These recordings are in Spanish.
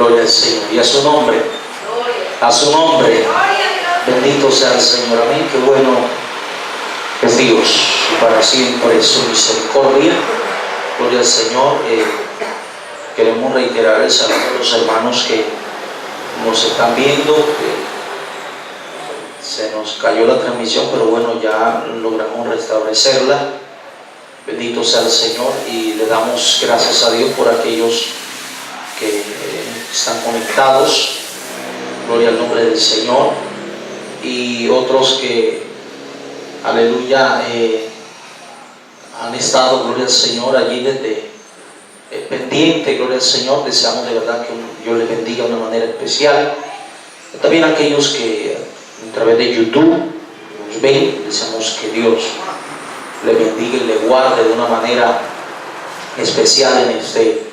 Gloria al Señor. Y a su nombre. A su nombre. Bendito sea el Señor. Amén. Qué bueno es Dios. Y para siempre es su misericordia. Gloria al Señor. Queremos reiterar el saludo a los hermanos que nos están viendo. Se nos cayó la transmisión, pero bueno, ya logramos restablecerla. Bendito sea el Señor, y le damos gracias a Dios por aquellos que están conectados. Gloria al nombre del Señor. Y otros que, aleluya, han estado, gloria al Señor, allí desde pendiente. Gloria al Señor. Deseamos de verdad que Dios les bendiga de una manera especial. También aquellos que a través de YouTube nos ven, deseamos que Dios le bendiga y le guarde de una manera especial en este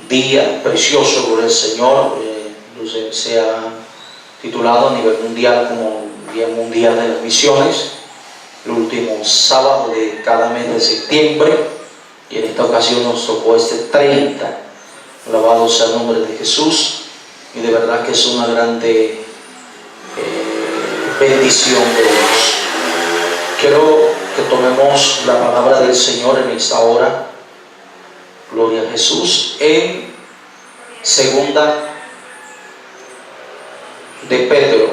día precioso. Gloria al Señor. Se ha titulado a nivel mundial como Día Mundial de las Misiones, el último sábado de cada mes de septiembre, y en esta ocasión nos tocó este 30. Alabado sea el nombre de Jesús, y de verdad que es una grande bendición de Dios. Quiero que tomemos la palabra del Señor en esta hora, gloria a Jesús, en segunda de Pedro,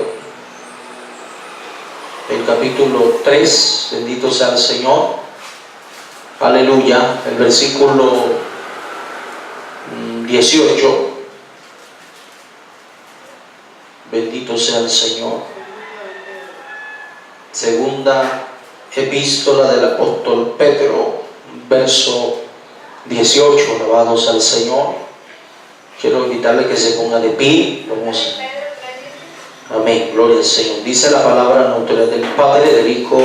el capítulo 3, bendito sea el Señor, aleluya, el versículo 18, bendito sea el Señor. Segunda epístola del apóstol Pedro, verso 18, alabados al Señor. Quiero invitarle que se ponga de pie. Vamos. Amén, gloria al Señor. Dice la palabra en la autoridad del Padre, del Hijo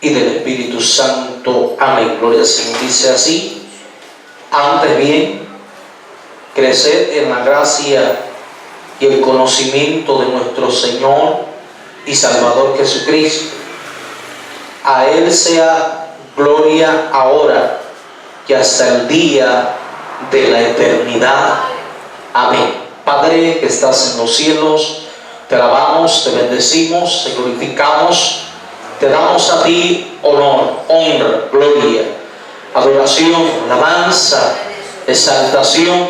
y del Espíritu Santo. Amén, gloria al Señor. Dice así: antes bien, creced en la gracia y el conocimiento de nuestro Señor y Salvador Jesucristo. A Él sea gloria ahora y hasta el día de la eternidad. Amén. Padre que estás en los cielos, te alabamos, te bendecimos, te glorificamos, te damos a ti honor, honra, gloria, adoración, alabanza, exaltación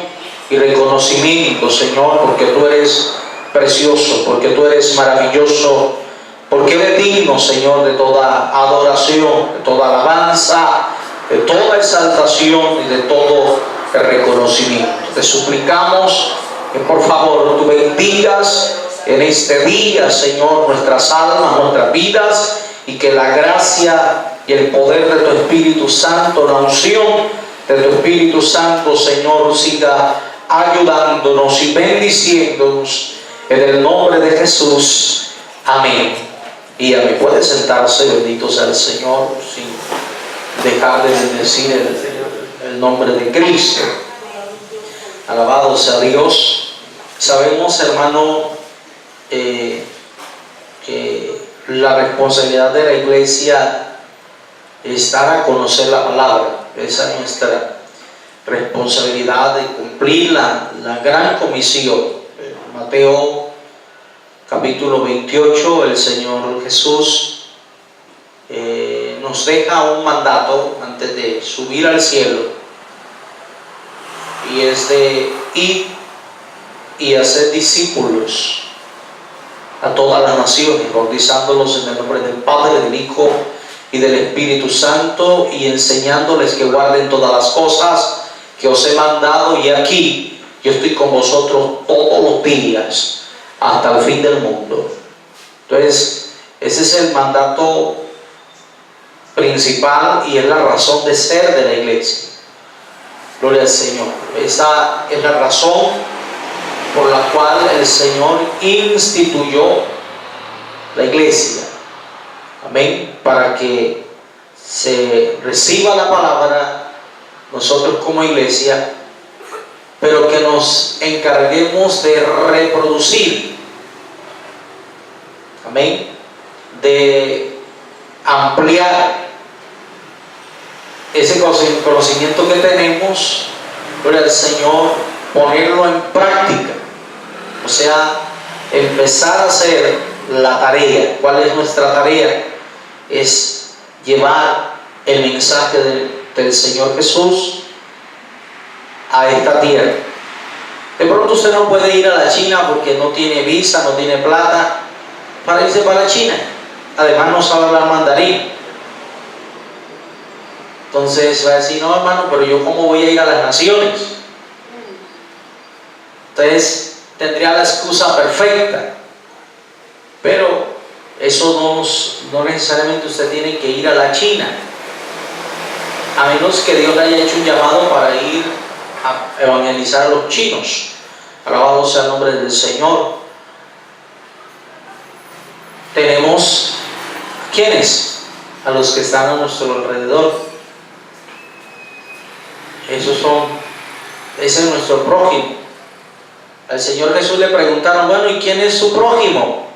y reconocimiento, Señor, porque tú eres precioso, porque tú eres maravilloso, porque eres digno, Señor, de toda adoración, de toda alabanza, de toda exaltación y de todo el reconocimiento. Te suplicamos que por favor tú bendigas en este día, Señor, nuestras almas, nuestras vidas, y que la gracia y el poder de tu Espíritu Santo, la unción de tu Espíritu Santo, Señor, siga ayudándonos y bendiciéndonos en el nombre de Jesús. Amén. Y amén. Puede sentarse, bendito sea el Señor, sin dejar de bendecir el nombre de Cristo. Alabado sea Dios. Sabemos, hermano, que la responsabilidad de la iglesia es dar a conocer la palabra. Esa es nuestra responsabilidad, de cumplir la gran comisión. Mateo capítulo 28, el Señor Jesús nos deja un mandato antes de subir al cielo, y es de ir y hacer discípulos a todas las naciones, bautizándolos en el nombre del Padre, del Hijo y del Espíritu Santo, y enseñándoles que guarden todas las cosas que os he mandado, y aquí yo estoy con vosotros todos los días hasta el fin del mundo. Entonces, ese es el mandato principal y es la razón de ser de la iglesia. Gloria al Señor. Esa es la razón por la cual el Señor instituyó la iglesia. Amén. Para que se reciba la palabra, nosotros como iglesia, pero que nos encarguemos de reproducir. Amén. De ampliar ese conocimiento que tenemos, gloria al Señor, ponerlo en práctica. O sea, empezar a hacer la tarea. ¿Cuál es nuestra tarea? Es llevar el mensaje del Señor Jesús a esta tierra. De pronto usted no puede ir a la China porque no tiene visa, no tiene plata para irse para la China. Además no sabe hablar mandarín. Entonces va a decir, no hermano, pero yo cómo voy a ir a las naciones. Entonces tendría la excusa perfecta. Pero eso no necesariamente usted tiene que ir a la China. A menos que Dios le haya hecho un llamado para ir a evangelizar a los chinos. Alabado sea el nombre del Señor. Tenemos, ¿quiénes? A los que están a nuestro alrededor. Ese es nuestro prójimo. Al Señor Jesús le preguntaron, bueno, ¿y quién es su prójimo?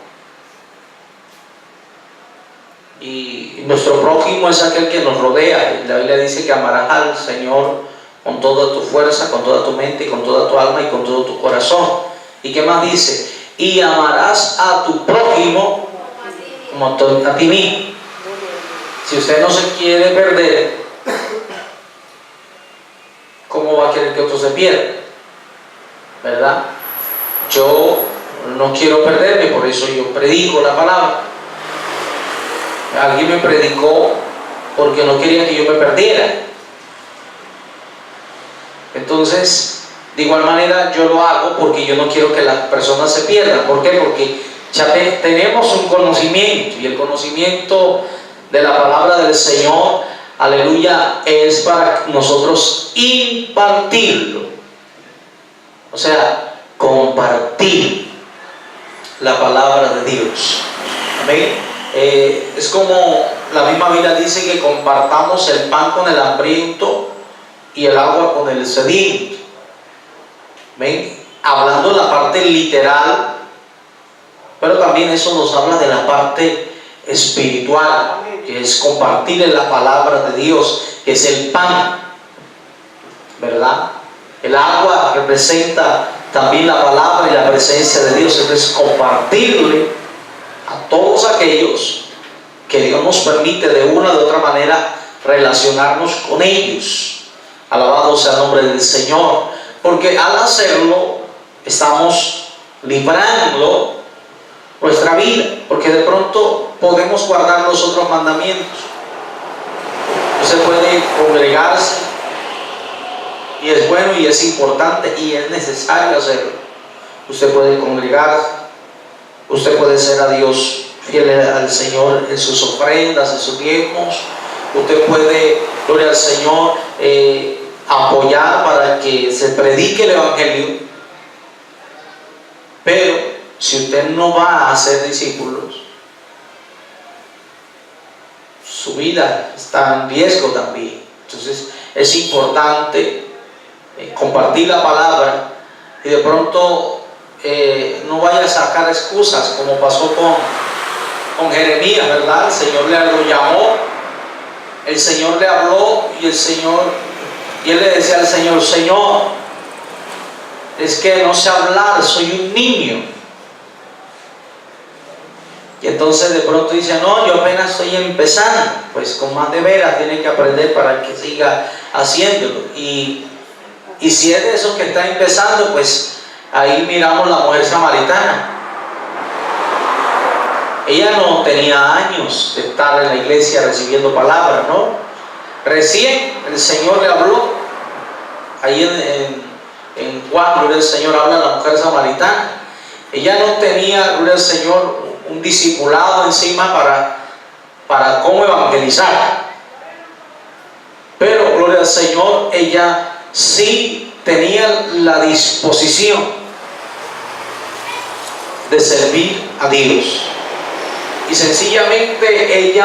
Y nuestro prójimo es aquel que nos rodea. La Biblia dice que amarás al Señor con toda tu fuerza, con toda tu mente, con toda tu alma y con todo tu corazón. ¿Y qué más dice? Y amarás a tu prójimo como a ti mismo. Si usted no se quiere perder, ¿cómo va a querer que otro se pierda? ¿Verdad? Yo no quiero perderme, por eso yo predico la palabra. Alguien me predicó porque no quería que yo me perdiera. Entonces, de igual manera yo lo hago porque yo no quiero que las personas se pierdan. ¿Por qué? Porque ya tenemos un conocimiento, y el conocimiento de la palabra del Señor, aleluya, es para nosotros impartirlo. O sea, compartir la palabra de Dios. Amén. Es como la misma Biblia dice que compartamos el pan con el hambriento y el agua con el sediento. ¿Ven? Hablando de la parte literal, pero también eso nos habla de la parte espiritual, que es compartir la palabra de Dios, que es el pan, ¿verdad? El agua representa también la palabra y la presencia de Dios. Entonces compartirle a todos aquellos que Dios nos permite de una u otra manera relacionarnos con ellos. Alabado sea el nombre del Señor, porque al hacerlo estamos librando nuestra vida, porque de pronto podemos guardar los otros mandamientos. Usted puede congregarse y es bueno y es importante y es necesario hacerlo. Usted puede congregarse, usted puede ser a Dios fiel al Señor en sus ofrendas, en sus diezmos. Usted puede, gloria al Señor, apoyar para que se predique el Evangelio. Pero si usted no va a ser discípulos, su vida está en riesgo también. Entonces es importante compartir la palabra y de pronto no vaya a sacar excusas como pasó con Jeremías, ¿verdad? El Señor lo llamó, el Señor le habló y él le decía al Señor, Señor, es que no sé hablar, soy un niño. Y entonces de pronto dice, no, yo apenas estoy empezando. Pues con más de veras tiene que aprender para que siga haciéndolo. Y si es de esos que está empezando, pues ahí miramos la mujer samaritana. Ella no tenía años de estar en la iglesia recibiendo palabra, ¿no? Recién el Señor le habló. Ahí en Juan, gloria al Señor, habla la mujer samaritana. Ella no tenía, gloria al Señor, un discipulado encima para cómo evangelizar. Pero, gloria al Señor, ella sí tenía la disposición de servir a Dios. Y sencillamente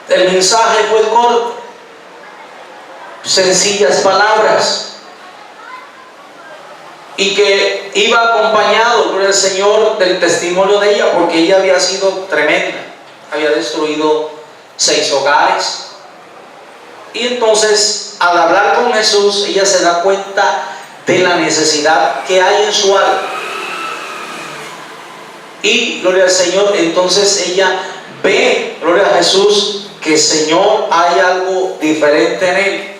el mensaje fue corto, sencillas palabras, y que iba acompañado, gloria al Señor, del testimonio de ella, porque ella había sido tremenda, había destruido 6 hogares. Y entonces, al hablar con Jesús, ella se da cuenta de la necesidad que hay en su alma. Y gloria al Señor, entonces ella ve, gloria a Jesús, que Señor hay algo diferente en él.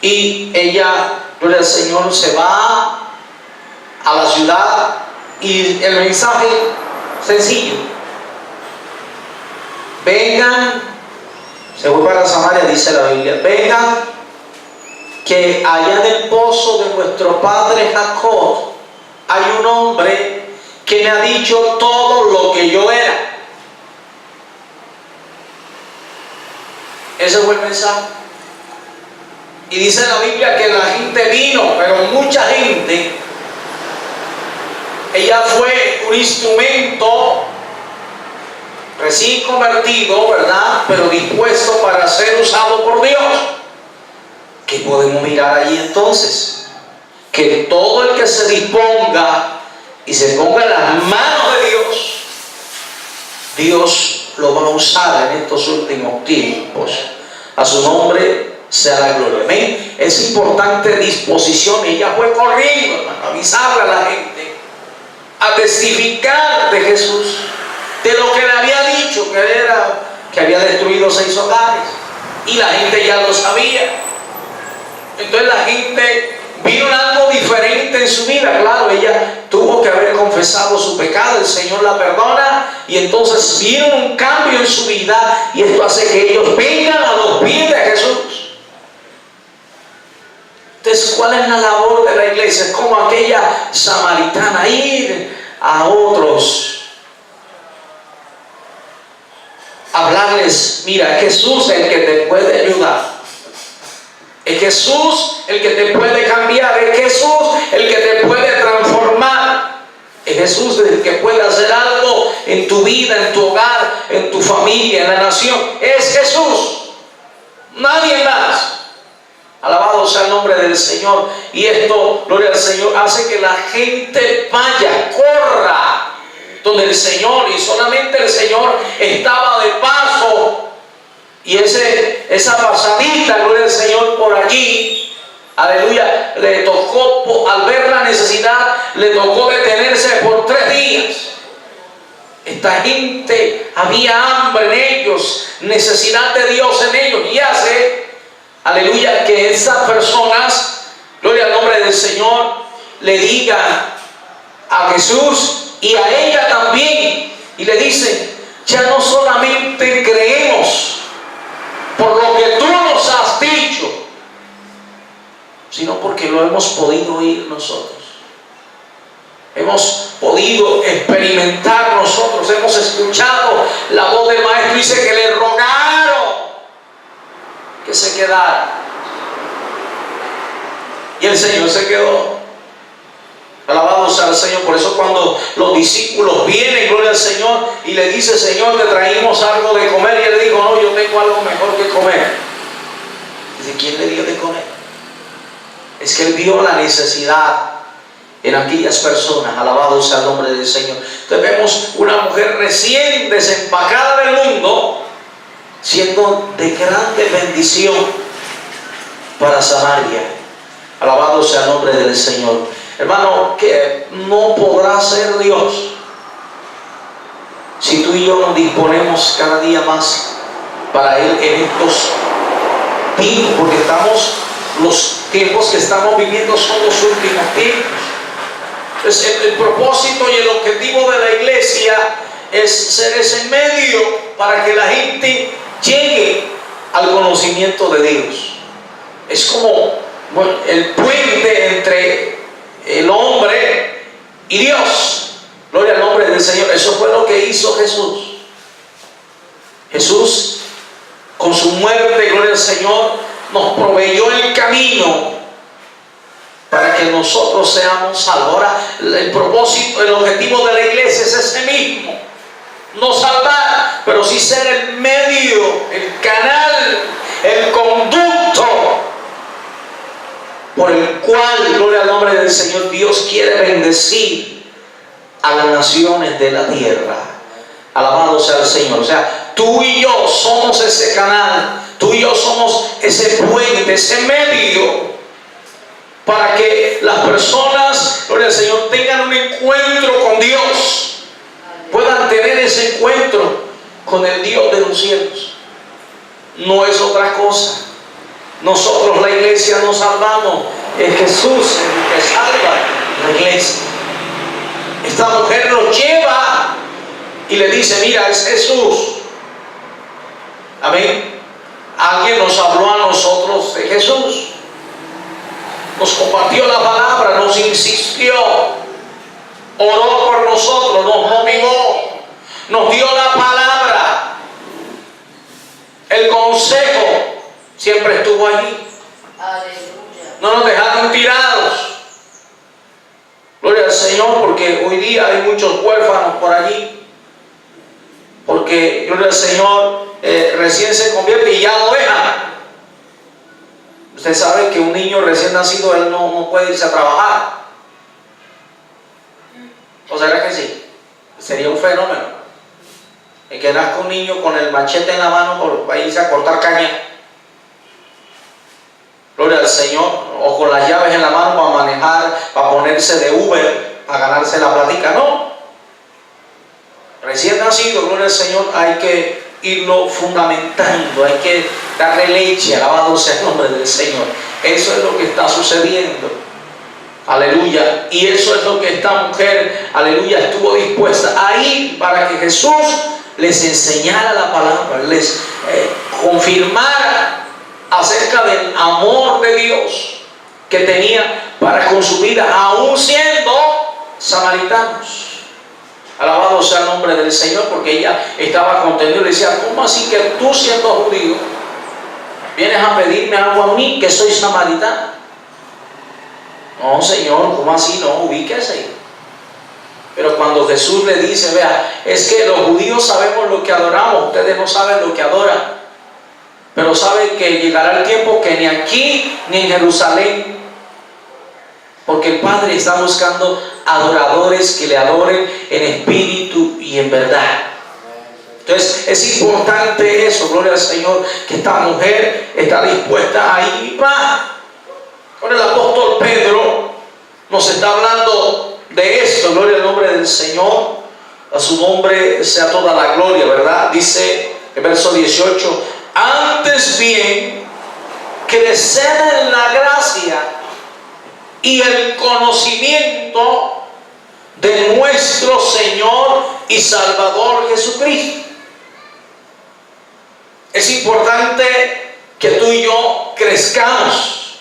Y ella, gloria al Señor, se va a la ciudad y el mensaje sencillo: vengan, se fue para Samaria, dice la Biblia, vengan, que allá en el pozo de nuestro padre Jacob hay un hombre que me ha dicho todo lo que yo era. Ese fue el mensaje. Y dice la Biblia que la gente vino, pero mucha gente. Ella fue un instrumento recién convertido, ¿verdad? Pero dispuesto para ser usado por Dios. ¿Qué podemos mirar allí entonces? Que todo el que se disponga y se ponga en las manos de Dios, Dios lo va a usar en estos últimos tiempos. A su nombre sea la gloria. Amén. Es importante disposición. Ella fue corriendo, hermano, a avisarle a la gente, a testificar de Jesús, de lo que le había dicho, que había destruido 6 hogares, y la gente ya lo sabía. Entonces la gente vino algo diferente en su vida. Claro, ella tuvo que haber confesado su pecado, el Señor la perdona, y entonces vino un cambio en su vida, y esto hace que ellos vengan a los pies de Jesús. Entonces, ¿cuál es la labor de la iglesia? Es como aquella samaritana, ir a otros, hablarles: mira, Jesús es el que te puede ayudar. Es Jesús el que te puede cambiar. Es Jesús el que te puede transformar. Es Jesús el que puede hacer algo en tu vida, en tu hogar, en tu familia, en la nación. Es Jesús, nadie más. Alabado sea el nombre del Señor. Y esto, gloria al Señor, hace que la gente vaya, corra donde el Señor, y solamente el Señor estaba de paso. Y esa pasadita, gloria al Señor, por allí, aleluya, le tocó, al ver la necesidad, le tocó detenerse por 3 días. Esta gente, había hambre en ellos, necesidad de Dios en ellos, y hace, aleluya, que esas personas, gloria al nombre del Señor, le digan a Jesús y a ella también, y le dicen: ya no solamente creemos por lo que tú nos has dicho, sino porque lo hemos podido oír nosotros. Hemos podido experimentar nosotros, hemos escuchado la voz del Maestro. Dice que le rogaron que se quedara, y el Señor se quedó. Alabado sea el Señor. Por eso cuando los discípulos vienen, gloria al Señor, y le dice: Señor, te traímos algo de comer, y él dijo: no, yo tengo algo mejor que comer. Dice: ¿quién le dio de comer? Es que él vio la necesidad en aquellas personas. Alabado sea el nombre del Señor. Entonces vemos una mujer recién desempacada del mundo, siendo de grande bendición para Samaria. Alabado sea el nombre del Señor. Hermano, que no podrá ser Dios si tú y yo nos disponemos cada día más para Él en estos tiempos, porque los tiempos que estamos viviendo son los últimos tiempos. Entonces, el propósito y el objetivo de la iglesia es ser ese medio para que la gente llegue al conocimiento de Dios. Es como, bueno, el puente entre el hombre y Dios. Gloria al nombre del Señor. Eso fue lo que hizo Jesús. Jesús, con su muerte, gloria al Señor, nos proveyó el camino para que nosotros seamos salvos. Ahora, el propósito, el objetivo de la iglesia es ese mismo: no salvar, pero sí ser el medio, el canal, el conducto por el cual, gloria al nombre del Señor, Dios quiere bendecir a las naciones de la tierra. Alabado sea el Señor. O sea, tú y yo somos ese canal, tú y yo somos ese puente, ese medio para que las personas, gloria al Señor, tengan un encuentro con Dios, puedan tener ese encuentro con el Dios de los cielos. No es otra cosa. Nosotros, la iglesia, nos salvamos. Es Jesús el que salva la iglesia. Esta mujer nos lleva y le dice: mira, es Jesús. Amén. Alguien nos habló a nosotros de Jesús, nos compartió la palabra, nos insistió, oró por nosotros, nos motivó, nos dio la palabra, el consejo siempre estuvo allí. No nos dejaron tirados. Gloria al Señor, porque hoy día hay muchos huérfanos por allí. Porque, gloria al Señor, recién se convierte y ya lo deja. Usted sabe que un niño recién nacido, él no puede irse a trabajar. ¿O será que sí? Sería un fenómeno. El que nazca un niño con el machete en la mano para irse a cortar caña. Gloria al Señor. O con las llaves en la mano para manejar, para ponerse de Uber, para ganarse la platica. No. Recién nacido, gloria al Señor, hay que irlo fundamentando, hay que darle leche, alabado sea el nombre del Señor. Eso es lo que está sucediendo. Aleluya. Y eso es lo que esta mujer, aleluya, estuvo dispuesta a ir para que Jesús les enseñara la palabra, les confirmara acerca del amor de Dios que tenía para con su vida, aún siendo samaritanos. Alabado sea el nombre del Señor, porque ella estaba contenta y le decía: ¿cómo así que tú, siendo judío, vienes a pedirme algo a mí que soy samaritano? No, Señor, ¿cómo así? No, ubíquese. Pero cuando Jesús le dice: vea, es que los judíos sabemos lo que adoramos, ustedes no saben lo que adoran, pero saben que llegará el tiempo que ni aquí ni en Jerusalén, porque el Padre está buscando adoradores que le adoren en espíritu y en verdad. Entonces es importante eso, gloria al Señor, que esta mujer está dispuesta a ir. Ahora el apóstol Pedro nos está hablando de esto, gloria al nombre del Señor. A su nombre sea toda la gloria, ¿verdad? Dice el verso 18: antes bien, creced en la gracia y el conocimiento de nuestro Señor y Salvador Jesucristo. Es importante que tú y yo crezcamos.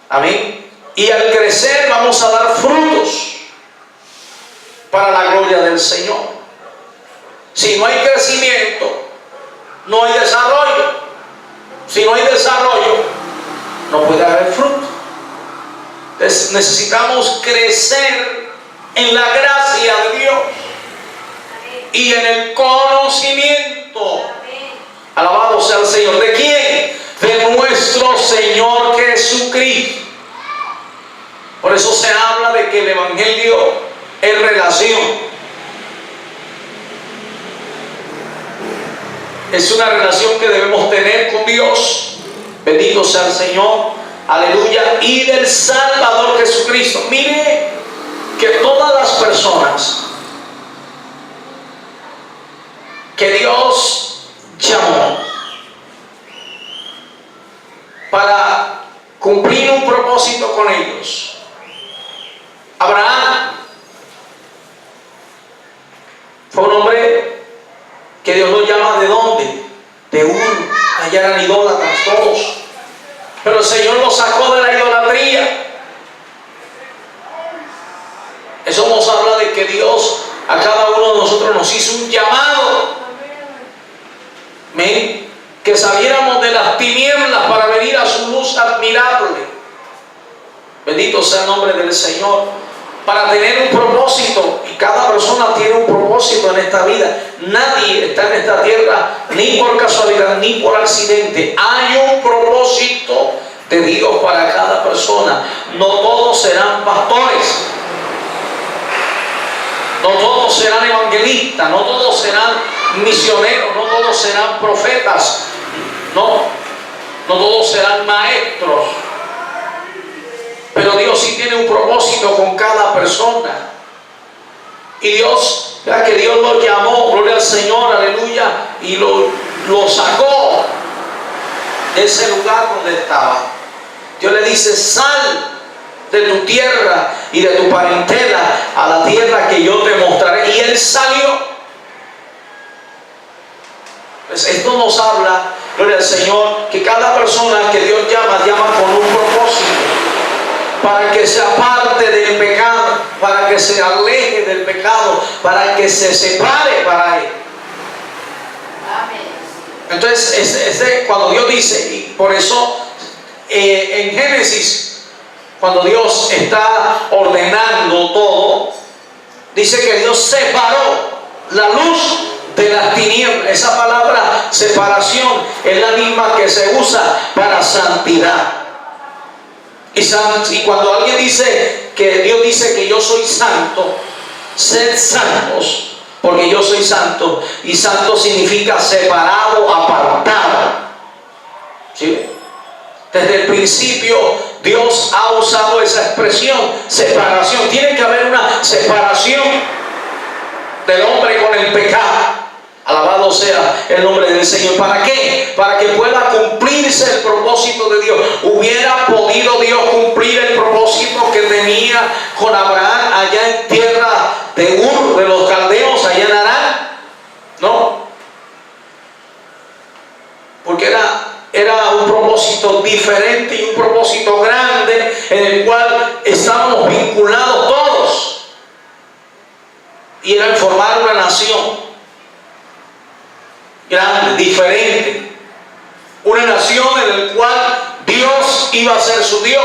Amén. Y al crecer vamos a dar frutos para la gloria del Señor. Si no hay crecimiento, no hay desarrollo. Si no hay desarrollo, no puede haber fruto. Entonces necesitamos crecer en la gracia de Dios y en el conocimiento. Alabado sea el Señor. ¿De quién? De nuestro Señor Jesucristo. Por eso se habla de que el Evangelio es relación. Es una relación que debemos tener con Dios. Bendito sea el Señor. Aleluya. Y del Salvador Jesucristo. Mire que todas las personas que Dios llamó para cumplir un propósito con ellos. Abraham fue un hombre que Dios lo llama ¿de dónde? De Ur. Allá eran idólatras todos. Pero el Señor lo sacó de la idolatría. Eso nos habla de que Dios a cada uno de nosotros nos hizo un llamado. ¿Amén? Que saliéramos de las tinieblas para venir a su luz admirable. Bendito sea el nombre del Señor. Para tener un propósito. Y cada persona tiene un propósito en esta vida. Nadie está en esta tierra ni por casualidad ni por accidente. Hay un propósito de Dios para cada persona. No todos serán pastores, no todos serán evangelistas, no todos serán misioneros, no todos serán profetas, no todos serán maestros. Pero Dios sí tiene un propósito con cada persona. Y Dios, ¿verdad? Que Dios lo llamó, gloria al Señor, aleluya, y lo sacó de ese lugar donde estaba. Dios le dice: sal de tu tierra y de tu parentela a la tierra que yo te mostraré. Y él salió. Pues esto nos habla, gloria al Señor, que cada persona que Dios llama con un propósito, para que se aparte del pecado, para que se aleje del pecado, para que se separe para él. Entonces, cuando Dios dice, y por eso en Génesis, cuando Dios está ordenando todo, dice que Dios separó la luz de las tinieblas. Esa palabra separación es la misma que se usa para santidad. Y cuando alguien dice que Dios dice que yo soy santo, sed santos, porque yo soy santo. Y santo significa separado, apartado. ¿Sí? Desde el principio Dios ha usado esa expresión, separación. Tiene que haber una separación del hombre con el pecado. Alabado sea el nombre del Señor. ¿Para qué? Para que pueda cumplirse el propósito de Dios. ¿Hubiera podido Dios cumplir el propósito que tenía con Abraham allá en tierra de Ur, de los caldeos, allá en Harán? No. Porque era un propósito diferente y un propósito grande en el cual estábamos vinculados todos. Y era el formar una nación grande, diferente, una nación en la cual Dios iba a ser su Dios.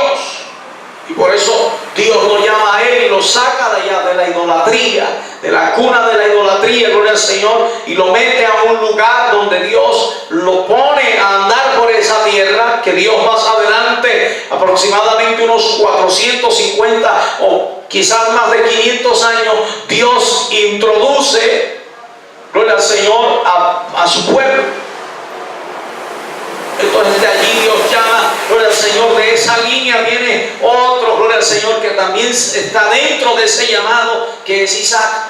Y por eso Dios lo llama a él y lo saca de allá, de la idolatría, de la cuna de la idolatría, gloria al Señor, y lo mete a un lugar donde Dios lo pone a andar por esa tierra, que Dios más adelante, aproximadamente unos 450 o quizás más de 500 años, Dios introduce, gloria al Señor, a su pueblo. Entonces de allí Dios llama, gloria al Señor, de esa línea viene otro, gloria al Señor, que también está dentro de ese llamado, que es Isaac.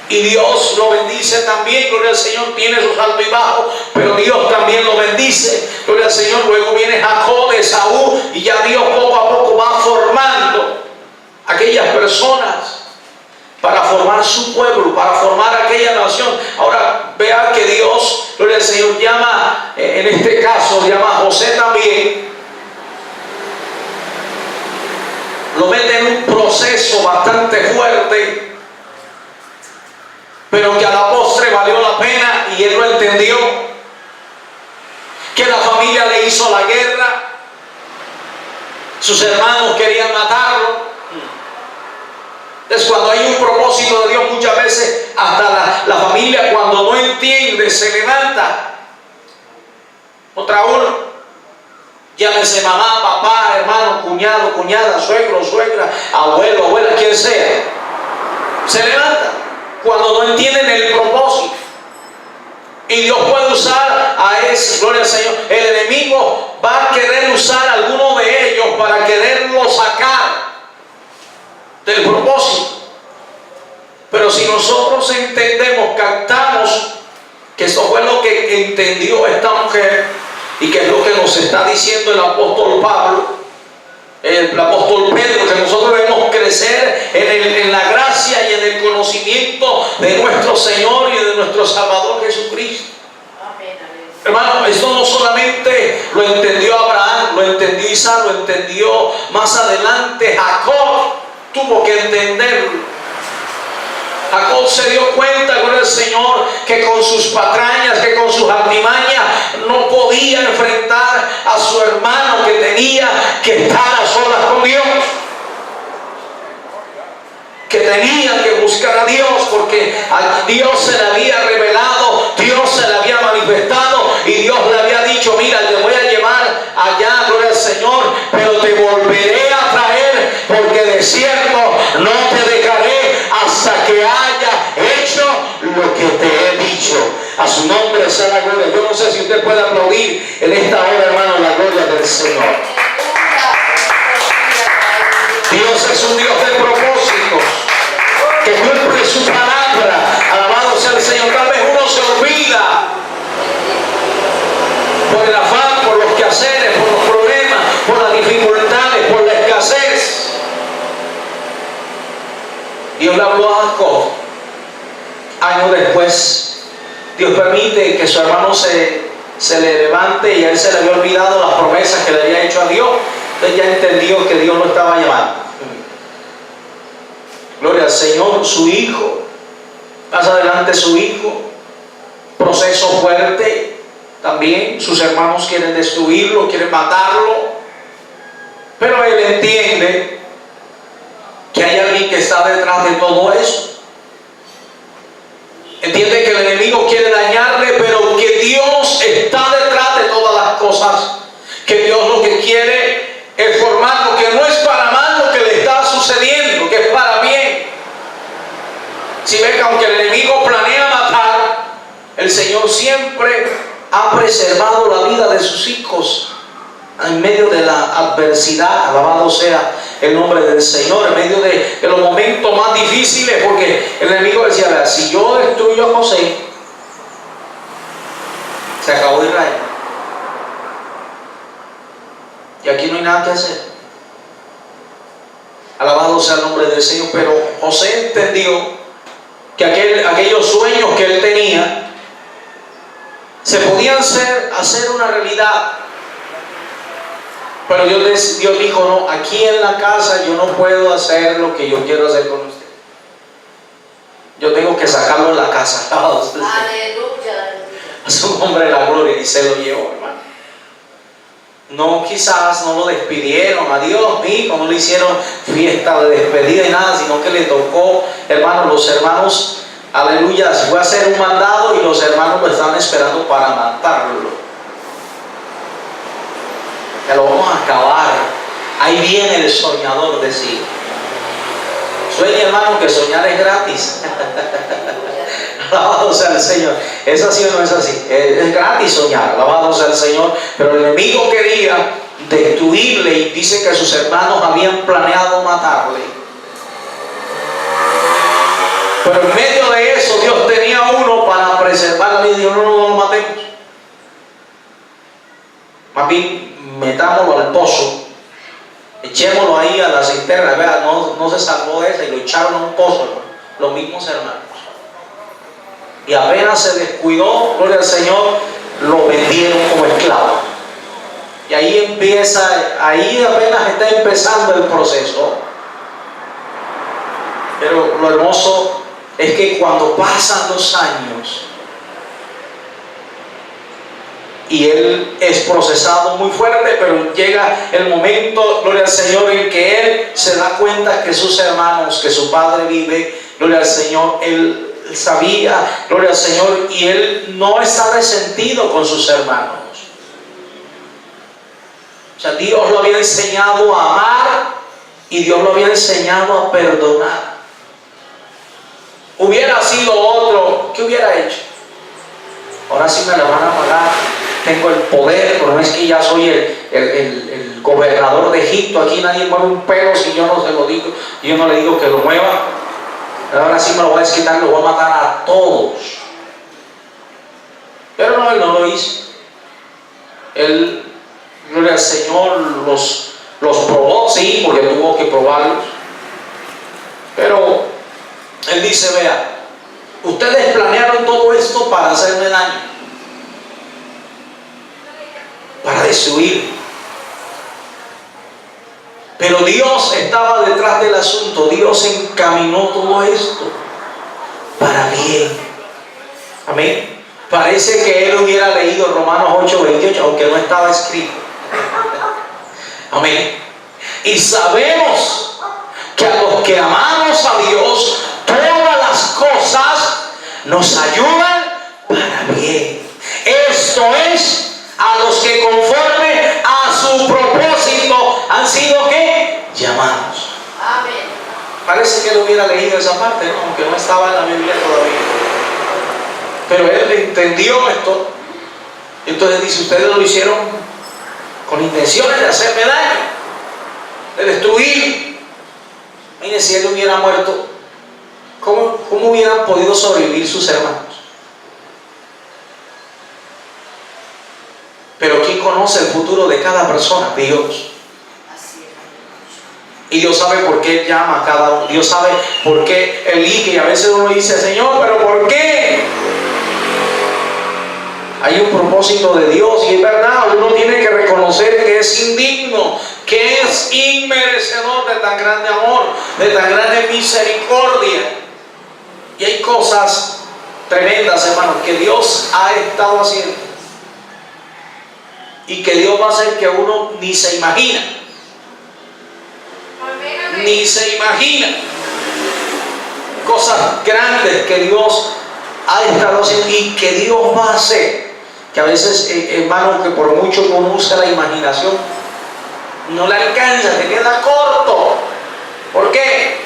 Y Dios lo bendice también, gloria al Señor, tiene sus altos y bajos, pero Dios también lo bendice, gloria al Señor. Luego viene Jacob, Esaú, y ya Dios poco a poco va formando aquellas personas para formar su pueblo, para formar aquella nación. Ahora vea que Dios, gloria al Señor, llama, en este caso llama a José también, lo mete en un proceso bastante fuerte, pero que a la postre valió la pena, y él lo entendió, que la familia le hizo la guerra, sus hermanos querían matarlo. Entonces, cuando hay un propósito de Dios, muchas veces hasta la familia, cuando no entiende, se levanta contra uno. Llámese mamá, papá, hermano, cuñado, cuñada, suegro, suegra, abuelo, abuela, quien sea. Se levanta cuando no entienden el propósito. Y Dios puede usar a ese, gloria al Señor. El enemigo va a querer usar a alguno de ellos para quererlo sacar del propósito. Pero si nosotros entendemos, captamos que eso fue lo que entendió esta mujer, y que es lo que nos está diciendo el apóstol Pablo, el apóstol Pedro, que nosotros debemos crecer en la gracia y en el conocimiento de nuestro Señor y de nuestro Salvador Jesucristo. Hermano, esto no solamente lo entendió Abraham, lo entendió Isaac, lo entendió más adelante Jacob. Tuvo que entenderlo. Jacob se dio cuenta, gloria al Señor, que con sus patrañas, que con sus artimañas no podía enfrentar a su hermano, que tenía que estar a solas con Dios, que tenía que buscar a Dios, porque a Dios se le había revelado, Dios se le había manifestado, y Dios le había dicho: mira, te voy a llevar allá, gloria al Señor, pero te volveré a traer, porque de cierto no te dejaré hasta que haya hecho lo que te he dicho. A su nombre sea la gloria. Yo no sé si usted puede aplaudir en esta hora, hermano, la gloria del Señor. su palabra. Alabado sea el Señor. Tal vez uno se olvida por el afán, por los quehaceres, por los problemas, por las dificultades, por la escasez. Dios le habló a Jacob. Años después, Dios permite que su hermano se le levante y a él se le había olvidado las promesas que le había hecho a Dios. Entonces ya entendió que Dios lo estaba llamando. Gloria al Señor. Su hijo, más adelante su hijo, proceso fuerte también. Sus hermanos quieren destruirlo, quieren matarlo, pero él entiende que hay alguien que está detrás de todo eso. Entiende que el enemigo quiere dañarle, pero que Dios está detrás de todas las cosas. Que Dios lo que quiere es formarlo, que no es para mal lo que le está sucediendo, que es para bien. Si ve que aunque el enemigo planea matar, el Señor siempre ha preservado la vida de sus hijos en medio de la adversidad. Alabado sea el nombre del Señor, en medio de los momentos más difíciles, porque el enemigo decía: vea, si yo destruyo a José, se acabó Israel, y aquí no hay nada que hacer. Alabado sea el nombre del Señor. Pero José entendió que aquellos sueños que él tenía se podían hacer una realidad. Pero Dios dijo: no, aquí en la casa yo no puedo hacer lo que yo quiero hacer con usted. Yo tengo que sacarlo de la casa. Aleluya. A su nombre la gloria. Y se lo llevó, hermano. No, quizás no lo despidieron. Adiós, mijo. No le hicieron fiesta de despedida y nada, sino que le tocó, hermano, los hermanos, aleluya, se fue a hacer un mandado y los hermanos lo estaban esperando para matarlo. Que lo vamos a acabar. Ahí viene el soñador, decía. Sueña, hermano, que soñar es gratis. Alabado sea el Señor. ¿Es así o no es así? Es gratis soñar. Alabado sea el Señor. Pero el enemigo quería destruirle y dice que sus hermanos habían planeado matarle. Pero en medio de eso Dios tenía uno para preservar la vida. Y dijo: no lo matemos. Más bien, metámoslo al pozo, echémoslo ahí a la cisterna. Vea, no se salvó de esa y lo echaron a un pozo, hermano. Los mismos hermanos. Y apenas se descuidó, gloria al Señor, lo vendieron como esclavo. Y ahí apenas está empezando el proceso. Pero lo hermoso es que cuando pasan los años y él es procesado muy fuerte, pero llega el momento, gloria al Señor, en que él se da cuenta que sus hermanos, que su padre vive, gloria al Señor, él sabía, gloria al Señor, y él no está resentido con sus hermanos. O sea, Dios lo había enseñado a amar y Dios lo había enseñado a perdonar. Hubiera sido otro, ¿qué hubiera hecho? Ahora sí me la van a pagar. Tengo el poder, pero no es que ya soy el gobernador de Egipto. Aquí nadie mueve un pelo si yo no se lo digo. Yo no le digo que lo mueva. Ahora sí me lo voy a desquitar, lo voy a matar a todos. Pero no, él no lo hizo. Él, gloria al Señor, los probó, sí, porque tuvo que probarlos. Pero él dice: vea, ustedes planearon todo esto para hacerme daño, para destruir. Pero Dios estaba detrás del asunto. Dios encaminó todo esto para bien. Amén. Parece que él hubiera leído Romanos 8:28, aunque no estaba escrito. Amén. Y sabemos que a los que amamos a Dios, todas las cosas nos ayudan para bien. Esto es, a los que conforme a su propósito han sido, ¿qué? Llamados. Amén. Parece que él hubiera leído esa parte, ¿no? Aunque no estaba en la Biblia todavía. Pero él entendió esto. Entonces dice: ustedes lo hicieron con intenciones de hacerme daño, de destruir. Mire, si él hubiera muerto, ¿cómo ¿cómo hubieran podido sobrevivir sus hermanos? Pero ¿quién conoce el futuro de cada persona? Dios. Y Dios sabe por qué llama a cada uno. Dios sabe por qué elige. Y a veces uno dice, Señor, ¿pero por qué? Hay un propósito de Dios, y es verdad, uno tiene que reconocer que es indigno, que es inmerecedor de tan grande amor, de tan grande misericordia. Y hay cosas tremendas, hermanos, que Dios ha estado haciendo y que Dios va a hacer que uno ni se imagina. Ni se imagina. Cosas grandes que Dios ha estado haciendo y que Dios va a hacer. Que a veces, hermano, que por mucho que uno use la imaginación, no le alcanza, te queda corto. ¿Por qué?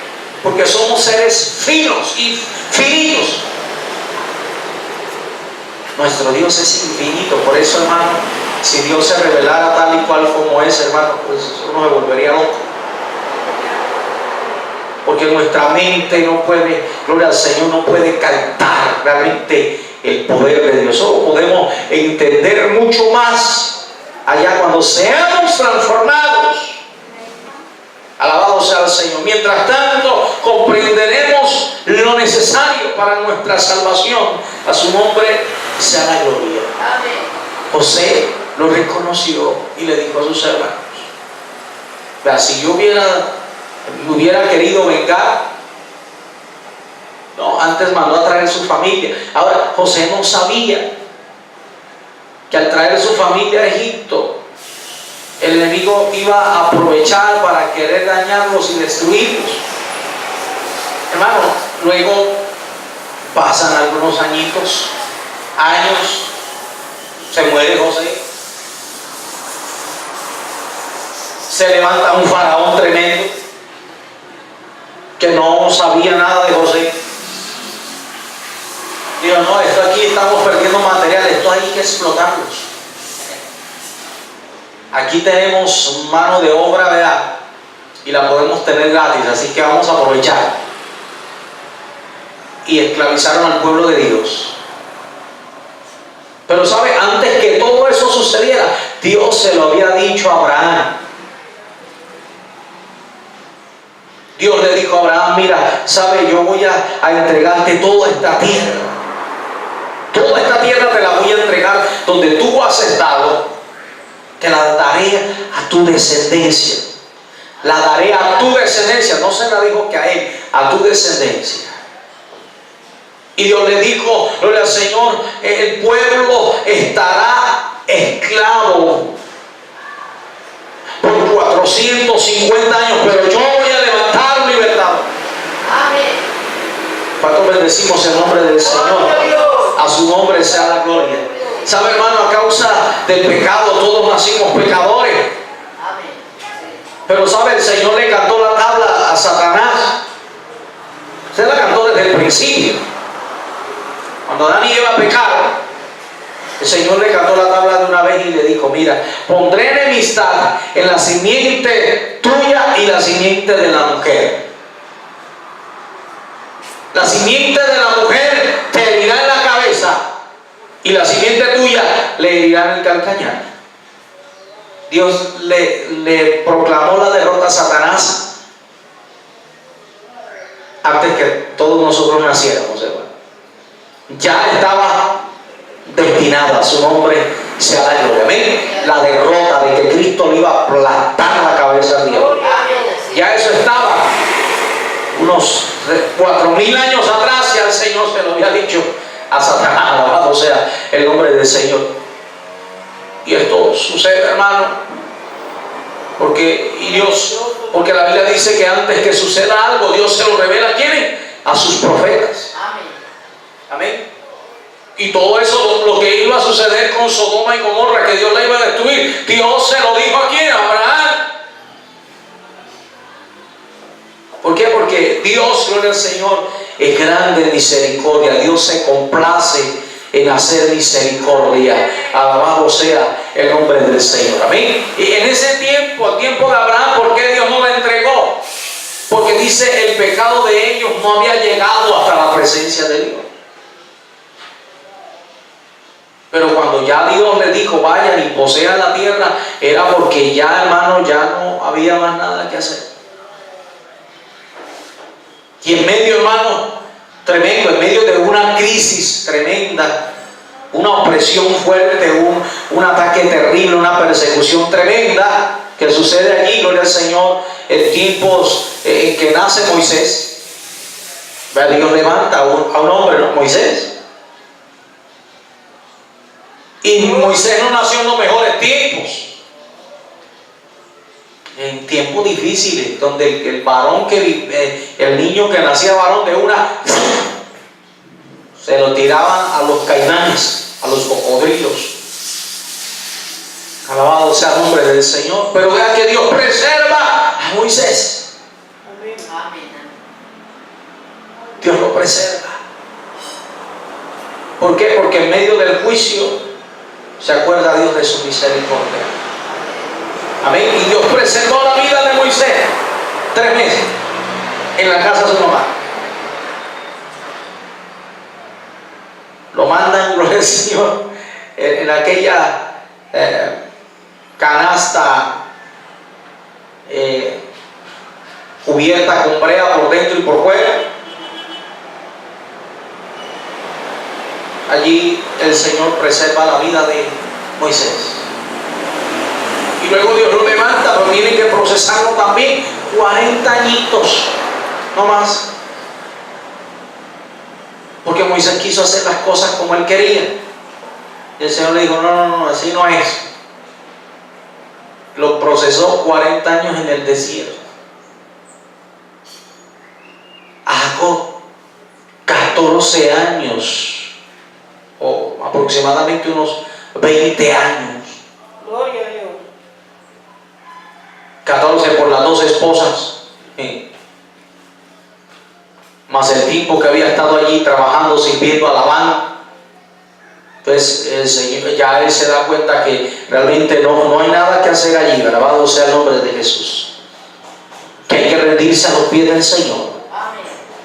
Porque somos seres finos y finitos. Nuestro Dios es infinito. Por eso, hermano, si Dios se revelara tal y cual como es, hermano, pues uno se volvería loco. Porque nuestra mente no puede, gloria al Señor, no puede captar realmente el poder de Dios. Solo podemos entender mucho más allá cuando seamos transformados. Alabado sea el Señor. Mientras tanto, comprenderemos lo necesario para nuestra salvación. A su nombre sea la gloria. Amén. José lo reconoció y le dijo a sus hermanos: vea, si yo hubiera querido vengar, no, antes mandó a traer su familia. Ahora, José no sabía que al traer su familia a Egipto, el enemigo iba a aprovechar para querer dañarlos y destruirlos. Hermano, luego pasan algunos años, se muere José, se levanta un faraón tremendo que no sabía nada de José. Digo, no, esto aquí estamos perdiendo material, esto hay que explotarlos. Aquí tenemos mano de obra, ¿verdad? Y la podemos tener gratis, así que vamos a aprovechar. Y esclavizaron al pueblo de Dios. Pero sabe, antes que todo eso sucediera, Dios se lo había dicho a Abraham. Dios le dijo a Abraham: mira, sabe, yo voy a entregarte toda esta tierra. Toda esta tierra te la voy a entregar, donde tú has estado, te la daré a tu descendencia. La daré a tu descendencia. No se la dijo que a él, a tu descendencia. Y Dios le dijo, gloria al Señor, el pueblo estará esclavo por 450 años, pero yo voy a levantar libertad. Amén. ¿Cuántos bendecimos el nombre del Señor? A su nombre sea la gloria. ¿Sabe, hermano? A causa del pecado todos nacimos pecadores. Pero sabe, el Señor le cantó la tabla a Satanás. Se la cantó desde el principio. Cuando Adán y Eva pecaron, el Señor le cantó la tabla de una vez y le dijo: mira, pondré enemistad en la simiente tuya y la simiente de la mujer. La simiente de la mujer te herirá en la cabeza y la simiente tuya le herirá en el calcañar. Dios le proclamó la derrota a Satanás antes que todos nosotros naciéramos, hermano. Ya estaba destinada, a su nombre sea la gloria. Amén. La derrota de que Cristo le iba a aplastar la cabeza a Dios. Ya eso estaba. Unos 4,000 años atrás ya el Señor se lo había dicho a Satanás, alabado sea el nombre del Señor. Y esto sucede, hermano, porque la Biblia dice que antes que suceda algo, Dios se lo revela ¿a quiénes? A sus profetas. Amén. Y todo eso, lo que iba a suceder con Sodoma y Gomorra, que Dios la iba a destruir, Dios se lo dijo ¿a quién? A Abraham. ¿Por qué? Porque Dios, gloria al Señor, es grande en misericordia. Dios se complace en hacer misericordia. Alabado sea el nombre del Señor. Amén. Y en ese tiempo, el tiempo de Abraham, ¿por qué Dios no la entregó? Porque dice, el pecado de ellos no había llegado hasta la la presencia de Dios. Pero cuando ya Dios le dijo vayan y posean la tierra, era porque ya, hermano, ya no había más nada que hacer. Y en medio, hermano, tremendo, en medio de una crisis tremenda, una opresión fuerte, un ataque terrible, una persecución tremenda que sucede allí, gloria al Señor, en tiempos en que nace Moisés. Dios levanta a un hombre, ¿no? Moisés. Y Moisés no nació en los mejores tiempos. En tiempos difíciles, donde el varón el niño que nacía varón de una, se lo tiraban a los caimanes, a los cocodrilos. Alabado sea el nombre del Señor. Pero vean que Dios preserva a Moisés. Dios lo preserva. ¿Por qué? Porque en medio del juicio se acuerda Dios de su misericordia. Amén. Y Dios preservó la vida de Moisés 3 meses en la casa de su mamá. Lo mandan, gloria al Señor, en aquella canasta cubierta con brea por dentro y por fuera. Allí el Señor preserva la vida de Moisés. Y luego Dios lo levanta, pero tiene que procesarlo también 40 añitos, no más. Porque Moisés quiso hacer las cosas como él quería. Y el Señor le dijo, no, así no es. Lo procesó 40 años en el desierto. A Jacob, 14 años. O aproximadamente unos 20 años. Gloria a Dios. 14 por las 2 esposas. Más el tiempo que había estado allí trabajando, sirviendo a Labán. Entonces el Señor, ya él se da cuenta que realmente no hay nada que hacer allí. Alabado sea el nombre de Jesús. Que hay que rendirse a los pies del Señor.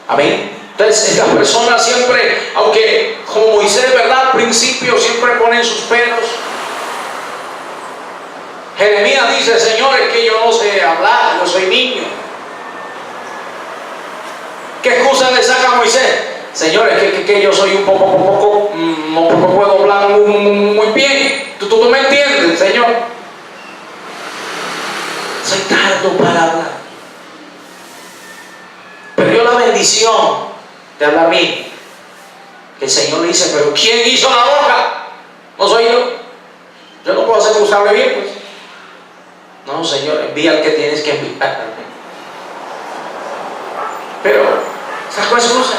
Amén. Entonces estas personas siempre, aunque como Moisés, ¿verdad? Al principio siempre ponen sus pelos. Jeremías dice, Señor, es que yo no sé hablar, yo soy niño. ¿Qué excusa le saca a Moisés? Señor, es que yo soy un poco, no puedo hablar muy bien. ¿Tú me entiendes, Señor? Soy tardo para hablar. Perdió la bendición de hablar bien. El Señor le dice, pero ¿quién hizo la boca? No soy yo. Yo no puedo hacer que usted hable bien, pues. No, Señor, envía al que tienes que enviar. Pero sacó excusas.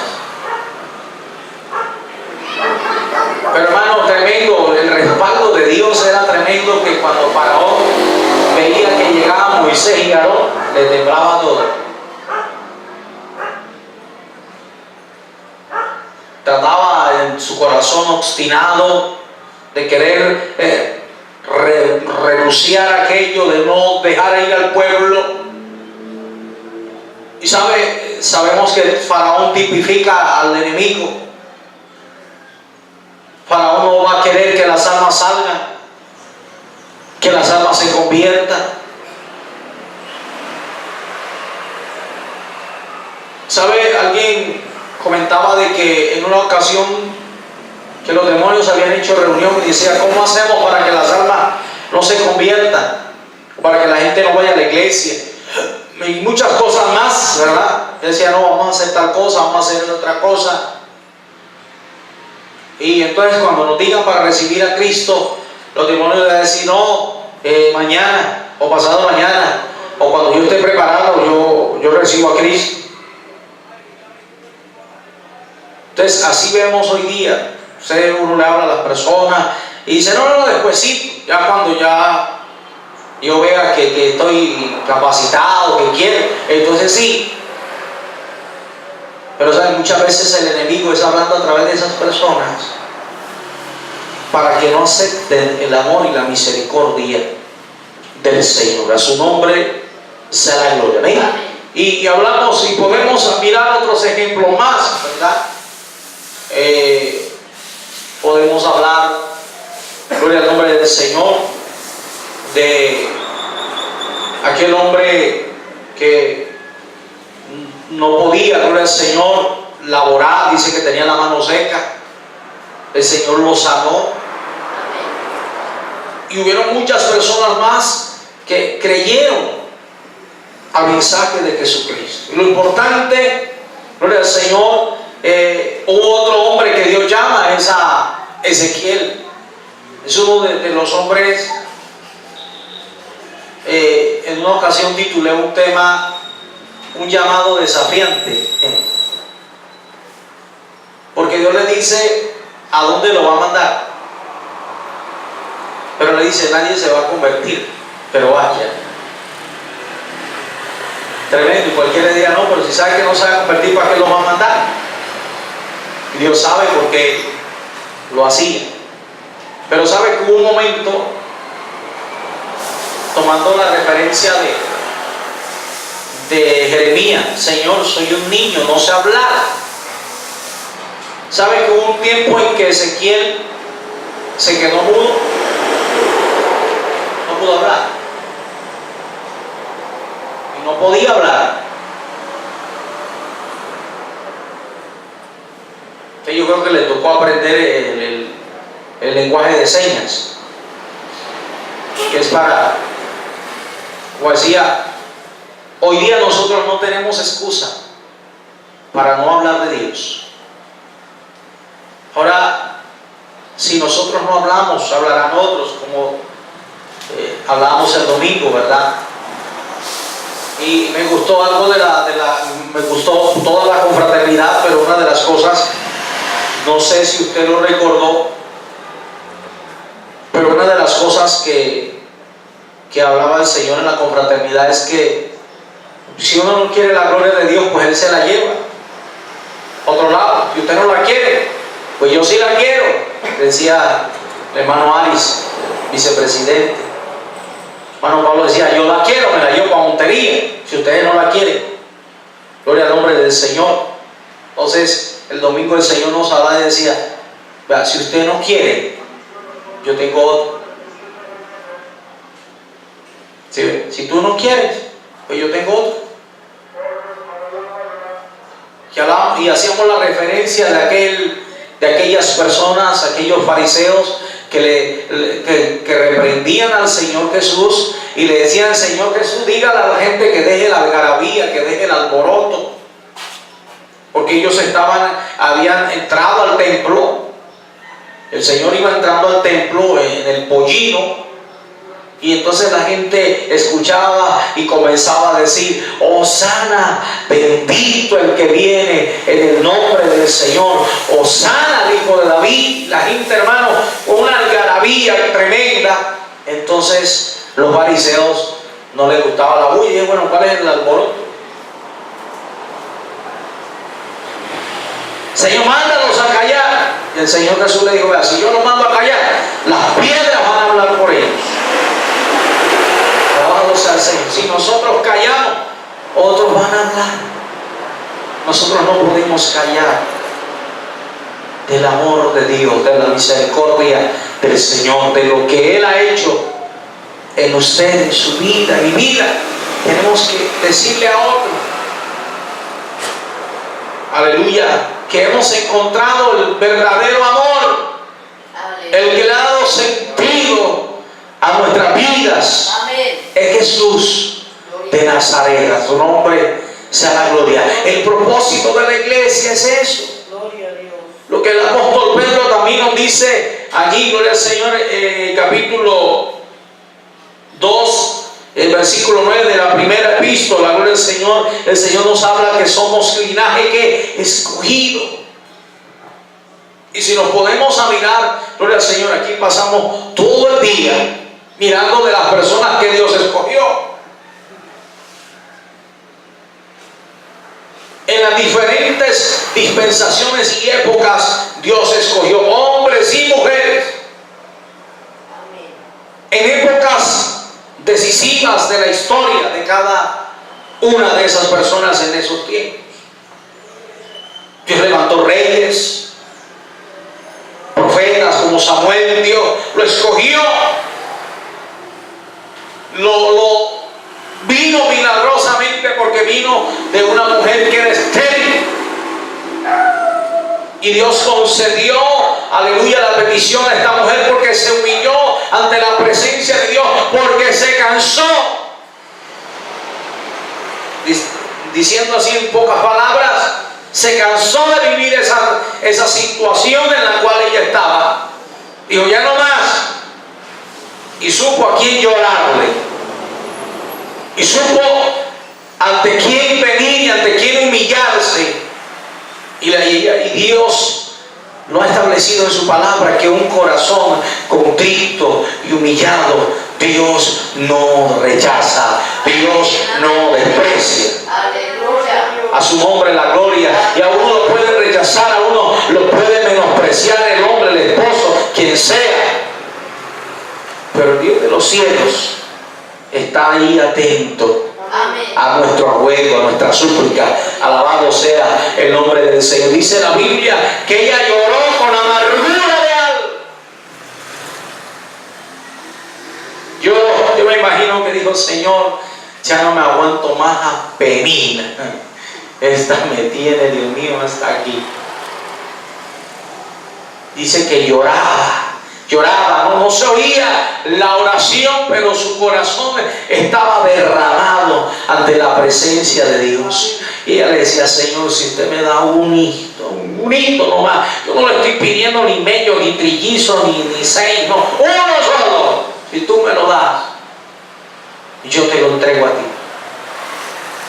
Pero hermano, tremendo, el respaldo de Dios era tremendo, que cuando Faraón veía que llegaba Moisés y Aarón, le temblaba todo. Trataba en su corazón obstinado de querer renunciar a aquello, de no dejar ir al pueblo. Y sabemos que Faraón tipifica al enemigo. Faraón no va a querer que las almas salgan, que las almas se conviertan. ¿Sabe? Alguien comentaba de que en una ocasión que los demonios habían hecho reunión y decía, ¿cómo hacemos para que las almas no se conviertan? Para que la gente no vaya a la iglesia. Y muchas cosas más, ¿verdad? Decía, no, vamos a hacer tal cosa, vamos a hacer otra cosa. Y entonces cuando nos digan para recibir a Cristo, los demonios van a decir, no, mañana o pasado mañana, o cuando yo esté preparado, yo recibo a Cristo. Entonces así vemos hoy día. Uno le habla a las personas y dice, no, despuesito, ya cuando ya yo vea que estoy capacitado, que quiero, entonces sí. Pero ¿saben? Muchas veces el enemigo está hablando a través de esas personas para que no acepten el amor y la misericordia del Señor. A su nombre sea la gloria. ¿Ven? Y hablamos, y podemos mirar otros ejemplos más, ¿verdad? a hablar, gloria al nombre del Señor, de aquel hombre que no podía, gloria al Señor, laborar. Dice que tenía la mano seca. El Señor lo sanó. Y hubieron muchas personas más que creyeron al mensaje de Jesucristo. Y lo importante, gloria al Señor, hubo otro hombre que Dios llama, es a Ezequiel. Es uno de los hombres. En una ocasión titulé un tema, un llamado desafiante, porque Dios le dice a dónde lo va a mandar, pero le dice: nadie se va a convertir, pero vaya. Tremendo. Y cualquiera diría: no, pero si sabe que no se va a convertir, ¿para qué lo va a mandar? Y Dios sabe por qué lo hacía. Pero sabe que hubo un momento, tomando la referencia de Jeremías: Señor, soy un niño, no sé hablar. ¿Sabe que hubo un tiempo en que Ezequiel se quedó mudo? No pudo hablar. Y no podía hablar. Entonces yo creo que le tocó aprender el lenguaje de señas, que es para, como decía, hoy día nosotros no tenemos excusa para no hablar de Dios. Ahora, si nosotros no hablamos, hablarán otros, como hablábamos el domingo, ¿verdad? Y me gustó algo me gustó toda la confraternidad, pero una de las cosas, no sé si usted lo recordó, pero una de las cosas que hablaba el Señor en la confraternidad es que si uno no quiere la gloria de Dios, pues Él se la lleva a otro lado. Si usted no la quiere, pues yo sí la quiero, decía el hermano Aris, vicepresidente. Hermano Pablo decía: yo la quiero, me la llevo para Montería. Si ustedes no la quieren, gloria al nombre del Señor. Entonces el domingo el Señor nos hablaba y decía: vea, si usted no quiere, yo tengo otro. ¿Sí? Si tú no quieres, pues yo tengo otro. Y hacíamos la referencia de aquellas personas, aquellos fariseos que reprendían al Señor Jesús y le decían: Señor Jesús, dígale a la gente que deje la algarabía, que deje el alboroto, porque ellos habían entrado al templo. El Señor iba entrando al templo en el pollino, y entonces la gente escuchaba y comenzaba a decir: Hosana, bendito el que viene en el nombre del Señor, Hosana al Hijo de David. La gente, hermano, con una algarabía tremenda. Entonces los fariseos no les gustaba la bulla y dijeron: bueno, ¿cuál es el alboroto? Señor, mándalos a callar. Y el Señor Jesús le dijo: vea, si yo los mando a callar, las piedras van a hablar por ellos. Al Señor. Si nosotros callamos, otros van a hablar. Nosotros no podemos callar del amor de Dios, de la misericordia del Señor, de lo que Él ha hecho en usted, en su vida, en mi vida. Tenemos que decirle a otros, aleluya, que hemos encontrado el verdadero amor, el que le ha dado sentido a nuestras vidas. Es Jesús de Nazaret. A su nombre sea la gloria. El propósito de la iglesia es eso. Lo que el apóstol Pedro también nos dice allí, gloria al Señor, capítulo 2, el versículo 9 de la primera epístola, gloria al Señor. El Señor nos habla que somos linaje que escogido. Y si nos podemos a mirar, gloria al Señor, aquí pasamos todo el día mirando de las personas que Dios escogió. En las diferentes dispensaciones y épocas, Dios escogió hombres y mujeres. En épocas decisivas de la historia de cada una de esas personas en esos tiempos. Dios levantó reyes, profetas como como Samuel, Dios lo escogió, lo vino milagrosamente porque vino de una mujer que era estéril. Y Dios concedió, aleluya, la petición a esta mujer porque se humilló ante la presencia de Dios, porque se cansó. Diciendo así en pocas palabras, se cansó de vivir esa situación en la cual ella estaba. Dijo, ya no más. Y supo a quién llorarle. Y supo ante quién venir y ante quién humillarse. Y Dios lo ha establecido en su palabra, que un corazón contrito y humillado Dios no rechaza, Dios no desprecia. A su nombre la gloria. Y a uno lo puede rechazar, a uno lo puede menospreciar el hombre, el esposo, quien sea, pero el Dios de los cielos está ahí atento a nuestro ruego, a nuestra súplica. Alabado sea el nombre del Señor. Dice la Biblia que ella lloró con amargura de alma. Yo me imagino que dijo, Señor, ya no me aguanto más a penina. Esta me tiene, Dios mío, hasta aquí. Dice que lloraba, no se oía la oración, pero su corazón estaba derramado ante la presencia de Dios. Y ella le decía, Señor, si usted me da un hito nomás, yo no le estoy pidiendo ni medio, ni trillizo, ni seis, no, uno solo. Si tú me lo das, yo te lo entrego a ti.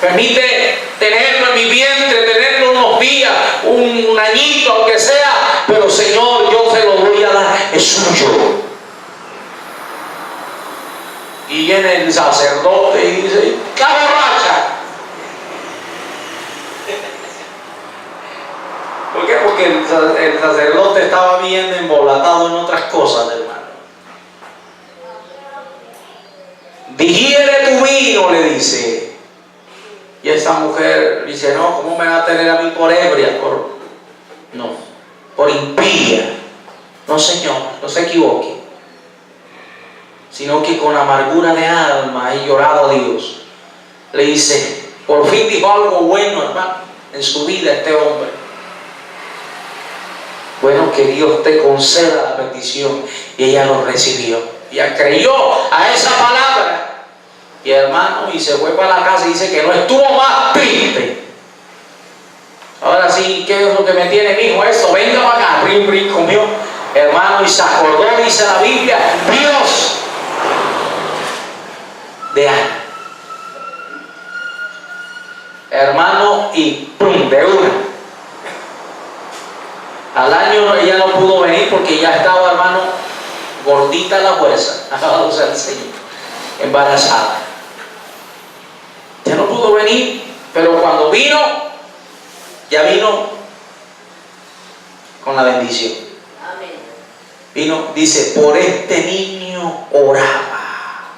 Permite tenerlo en mi vientre, tenerlo unos días, un añito, aunque sea, pero Señor, yo te lo voy a dar, es suyo. Y viene el sacerdote y dice, ¡la borracha! ¿Por qué? Porque el sacerdote estaba bien embolatado en otras cosas, hermano. Digiere tu vino, le dice. Y esa mujer dice, no, ¿cómo me va a tener a mí por ebria? Por impía. No, Señor, no se equivoque. Sino que con amargura de alma he llorado a Dios. Le dice, por fin dijo algo bueno, hermano, en su vida este hombre. Bueno, que Dios te conceda la petición. Y ella lo recibió. Ella creyó a esa palabra. Y hermano, y se fue para la casa y dice que no estuvo más triste. Ahora sí, ¿qué es lo que me tiene mi hijo? Esto, venga para acá, rin, conmigo. Hermano, y se acordó, dice la Biblia, Dios de Ana. Hermano, y pum, de una. Al año ella no pudo venir porque ya estaba, hermano, gordita la fuerza. Alabado sea el Señor. Embarazada. Ya no pudo venir, pero cuando vino, ya vino con la bendición. Amén. Vino, dice, por este niño oraba.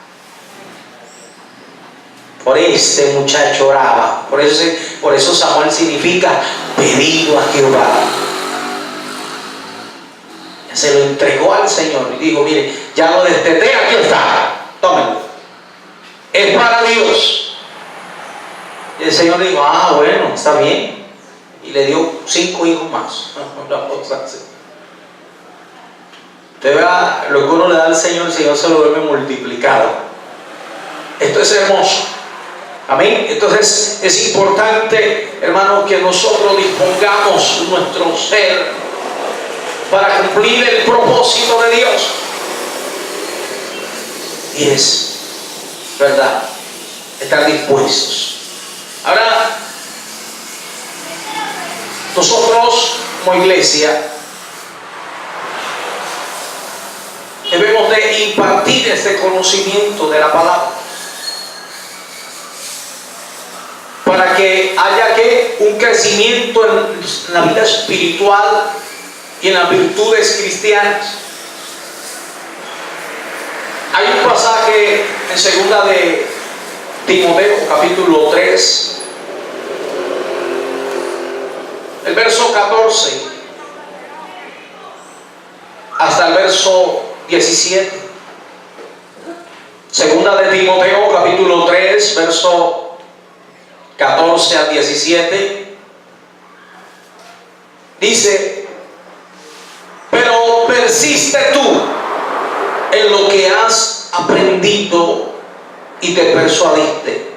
Por este muchacho oraba. Por eso Samuel significa pedido a Jehová. Ya se lo entregó al Señor y dijo, mire, ya lo desteté, aquí está. Tómenlo. Es para Dios. Y el Señor le dijo, bueno, está bien. Y le dio 5 hijos más. Usted vea lo que uno le da al Señor, el Señor se lo vuelve multiplicado. Esto es hermoso. Amén. Entonces es importante, hermano, que nosotros dispongamos nuestro ser para cumplir el propósito de Dios. Y es verdad, estar dispuestos. Ahora, nosotros como iglesia debemos de impartir este conocimiento de la palabra para que haya un crecimiento en la vida espiritual y en las virtudes cristianas. Hay un pasaje en segunda de Timoteo, capítulo 3, el verso 14 hasta el verso verso 17. Segunda de Timoteo, capítulo 3, verso 14 al 17. Dice: pero persiste tú en lo que has aprendido y te persuadiste,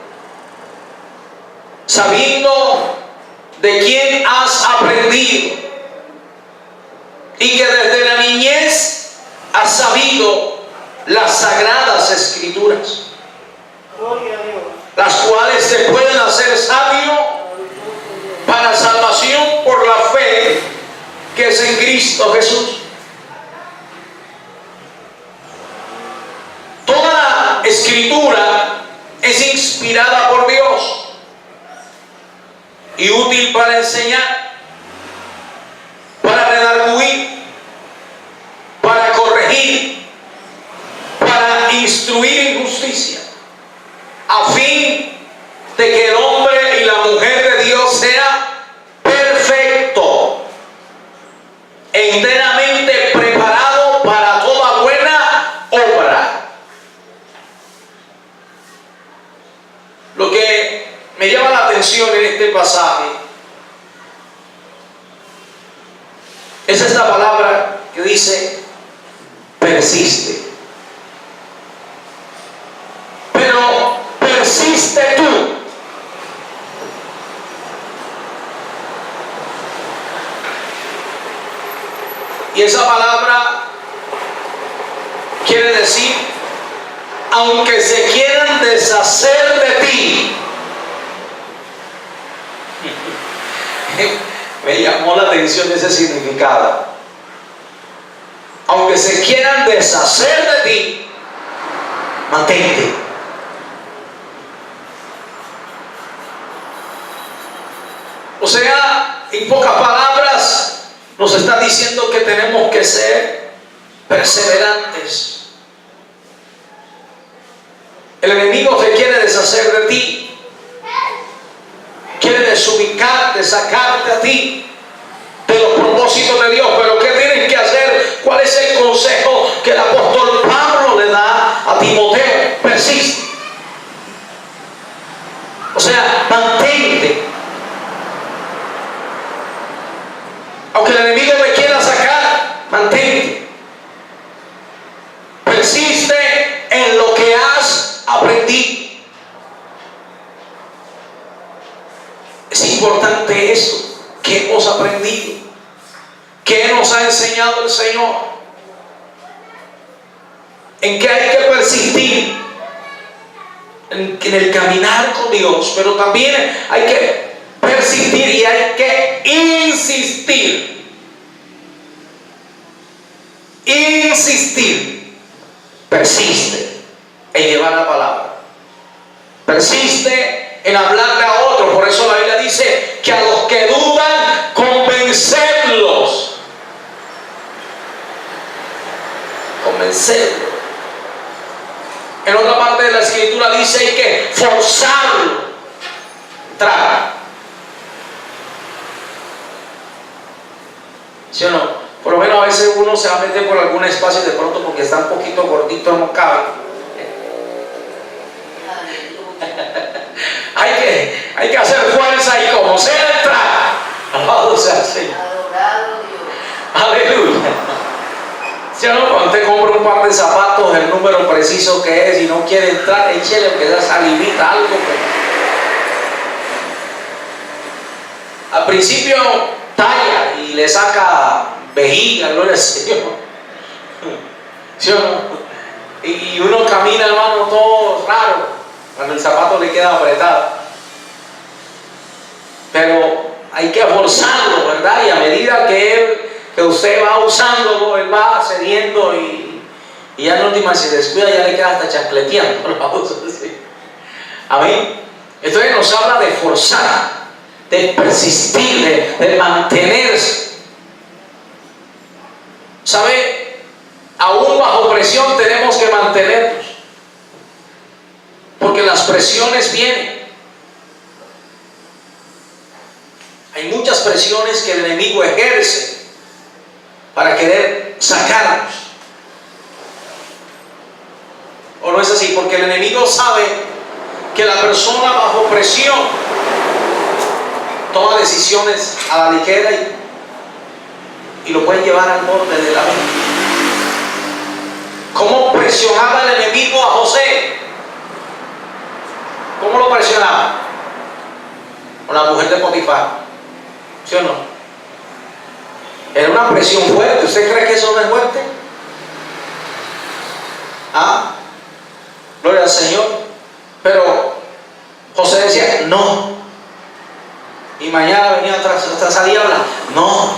sabiendo de quién has aprendido y que desde la niñez has sabido las sagradas escrituras, las cuales te pueden hacer sabio para salvación por la fe que es en Cristo Jesús. Toda la escritura es inspirada por Dios y útil para enseñar, para redarguir, para corregir, para instruir en justicia, a fin de que el hombre y la mujer de Dios sea perfecto, enteramente preparado para toda buena obra. Lo que me llama la atención en este pasaje es esta palabra que dice persiste. Pero persiste tú. Y esa palabra quiere decir: aunque se quieran deshacer de ti. Me llamó la atención ese significado. Aunque se quieran deshacer de ti, mantente. O sea, en pocas palabras, nos está diciendo que tenemos que ser perseverantes. El enemigo te quiere deshacer de ti, quiere desubicarte, sacarte a ti de los propósitos de Dios. Pero ¿qué tienes que hacer? ¿Cuál es el consejo que el apóstol Pablo le da a Timoteo? Persiste. O sea, mantente. Aunque el enemigo te quiera sacar, mantente. Persiste en lo que has aprendido. Es importante eso. ¿Qué hemos aprendido? ¿Qué nos ha enseñado el Señor? ¿En qué hay que persistir? En el caminar con Dios. Pero también hay que persistir y hay que insistir. Insistir. Persiste en llevar la palabra. Persiste en hablarle a otros. Por eso la Biblia dice que a los que dudan, convencerlos. Convencerlos. En otra parte de la escritura dice hay que forzarlo. Traga. ¿Sí o no? Por lo menos a veces uno se va a meter por algún espacio de pronto porque está un poquito gordito, no cabe. hay que hacer fuerza y como sea entrar. Alabado sea el Señor. Adorado Dios. Aleluya. ¿Sí o no? Cuando usted compra un par de zapatos, el número preciso que es y no quiere entrar, échele aunque sea salivita, algo. Al principio talla y le saca vejiga, gloria al Señor. ¿Sí o no? Y uno camina, hermano, todo raro cuando el zapato le queda apretado. Pero hay que forzarlo, ¿verdad? Y a medida que usted va usándolo, él va cediendo y ya en última, si descuida, ya le queda hasta chancleteando. Amén. Entonces nos habla de forzar, de persistir, de mantenerse. ¿Sabe? Aún bajo presión tenemos que mantenernos, porque las presiones vienen. Hay muchas presiones que el enemigo ejerce para querer sacarnos. así, porque el enemigo sabe que la persona bajo presión toma decisiones a la ligera y lo puede llevar al borde de la vida. ¿Cómo presionaba el enemigo a José? ¿Cómo lo presionaba? Con la mujer de Potifar, ¿sí o no? Era una presión fuerte. ¿Usted cree que eso no es fuerte? ¿Ah? Gloria al Señor. Pero José decía no. Y mañana venía otra salida, no.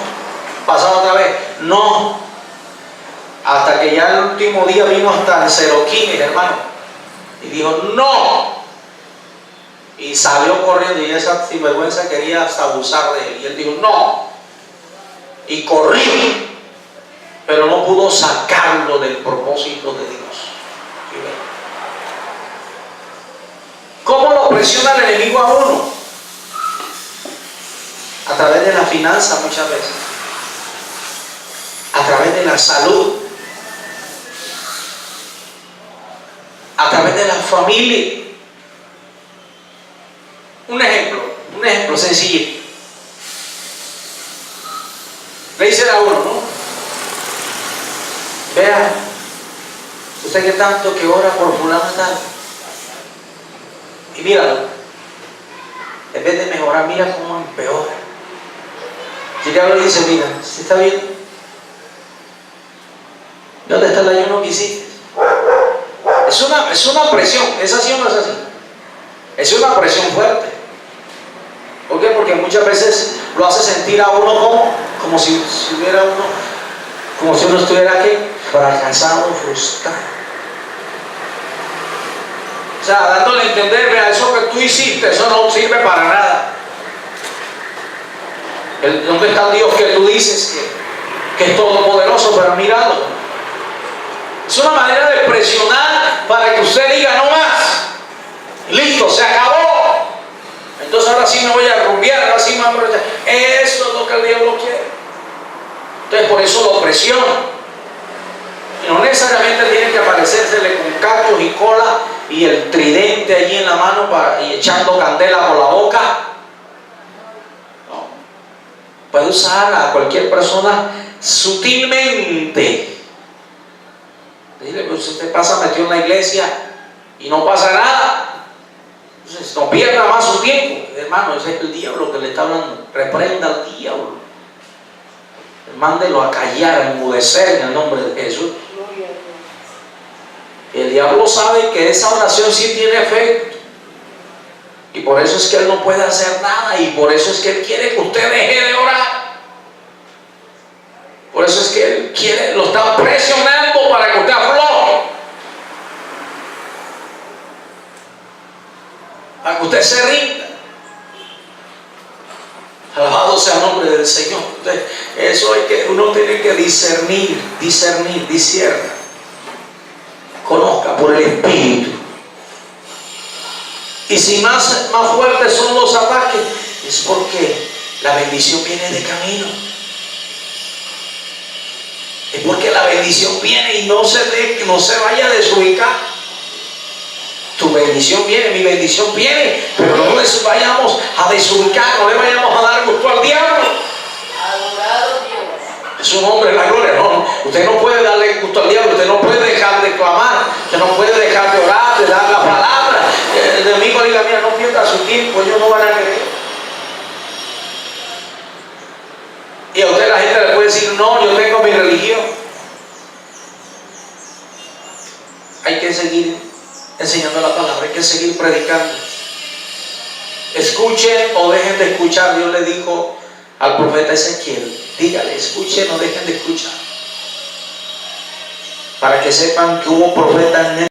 Pasaba otra vez, no. Hasta que ya el último día vino hasta el Seroquín, hermano, y dijo no. Y salió corriendo, y esa sinvergüenza quería hasta abusar de él. Y él dijo no. Y corrió, pero no pudo sacarlo del propósito de Dios. ¿Cómo lo presiona el enemigo a uno? A través de la finanza muchas veces, a través de la salud, a través de la familia. Un ejemplo sencillo. Le dicen a uno, ¿no? Vea, usted que tanto que ora por fulano tal, y míralo, en vez de mejorar, mira cómo empeora. Si el diablo dice, mira, ¿sí está bien? ¿Dónde está el ayuno que hiciste? Es una presión. ¿Es así o no es así? Es una presión fuerte. ¿Por qué? Porque muchas veces lo hace sentir a uno como si uno estuviera aquí fracasado, frustrado. O sea, dándole a entender, vea, eso que tú hiciste, eso no sirve para nada. ¿Dónde está el Dios que tú dices que es todopoderoso? Pero míralo. Es una manera de presionar para que usted diga no más. Listo, se acabó. Entonces ahora sí me voy a rumbear, ahora sí me voy a aprovechar. Eso es lo que el diablo quiere. Entonces por eso lo presiona. Y no necesariamente tiene que aparecérsele con cachos y cola y el tridente allí en la mano y echando candela por la boca. No. Puede usar a cualquier persona sutilmente. Dile, pues usted pasa metido en la iglesia y no pasa nada. Entonces no pierda más su tiempo. Hermano, ese es el diablo que le está hablando. Reprenda al diablo. Mándelo a callar, a enmudecer en el nombre de Jesús. El diablo sabe que esa oración sí tiene efecto. Y por eso es que él no puede hacer nada. Y por eso es que él quiere que usted deje de orar. Por eso es que él lo está presionando para que usted afloje. Para que usted se rinda. Alabado sea el nombre del Señor. Entonces, eso es que uno tiene que discernir. Conozca por el Espíritu. Y si más fuertes son los ataques, es porque la bendición viene de camino. Es porque la bendición viene y no se vaya a desubicar. Tu bendición viene, mi bendición viene, pero no les vayamos a desubicar, no le vayamos a dar gusto al diablo. Adorado Dios. Es un hombre de la gloria, no. Usted no puede darle gusto al diablo, usted no puede dejar de clamar, usted no puede dejar de orar, de dar la palabra. El enemigo diga, mira, no pierda su tiempo, ellos no van a querer. Y a usted la gente le puede decir, no, yo tengo mi religión. Hay que seguir enseñando la palabra, hay que seguir predicando. Escuchen o dejen de escuchar. Dios le dijo al profeta Ezequiel, dígale, escuchen o dejen de escuchar, para que sepan que hubo profetas en